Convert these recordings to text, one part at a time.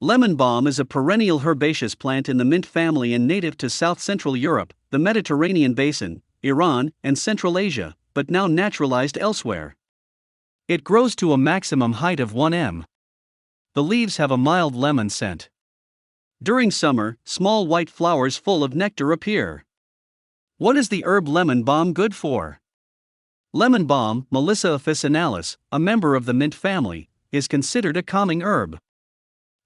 Lemon balm is a perennial herbaceous plant in the mint family and native to South-Central Europe, the Mediterranean Basin, Iran, and Central Asia, but now naturalized elsewhere. It grows to a maximum height of 1 m. The leaves have a mild lemon scent. During summer, small white flowers full of nectar appear. What is the herb lemon balm good for? Lemon balm, Melissa officinalis, a member of the mint family, is considered a calming herb.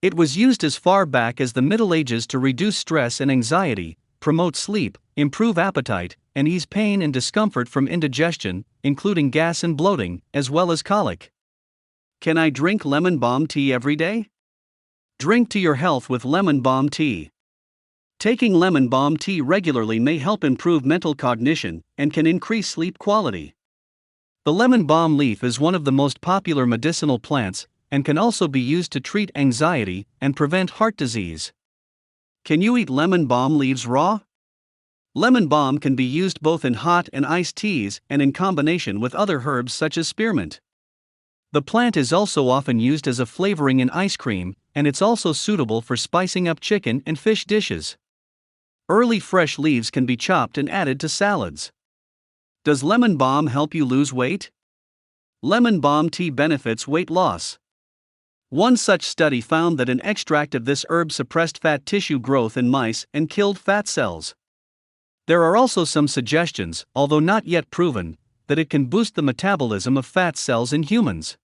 It was used as far back as the Middle Ages to reduce stress and anxiety, promote sleep, improve appetite, and ease pain and discomfort from indigestion, including gas and bloating, as well as colic. Can I drink lemon balm tea every day? Drink to your health with lemon balm tea. Taking lemon balm tea regularly may help improve mental cognition and can increase sleep quality. The lemon balm leaf is one of the most popular medicinal plants and can also be used to treat anxiety and prevent heart disease. Can you eat lemon balm leaves raw? Lemon balm can be used both in hot and iced teas and in combination with other herbs such as spearmint. The plant is also often used as a flavoring in ice cream, and it's also suitable for spicing up chicken and fish dishes. Early fresh leaves can be chopped and added to salads. Does lemon balm help you lose weight? Lemon balm tea benefits weight loss. One such study found that an extract of this herb suppressed fat tissue growth in mice and killed fat cells. There are also some suggestions, although not yet proven, that it can boost the metabolism of fat cells in humans.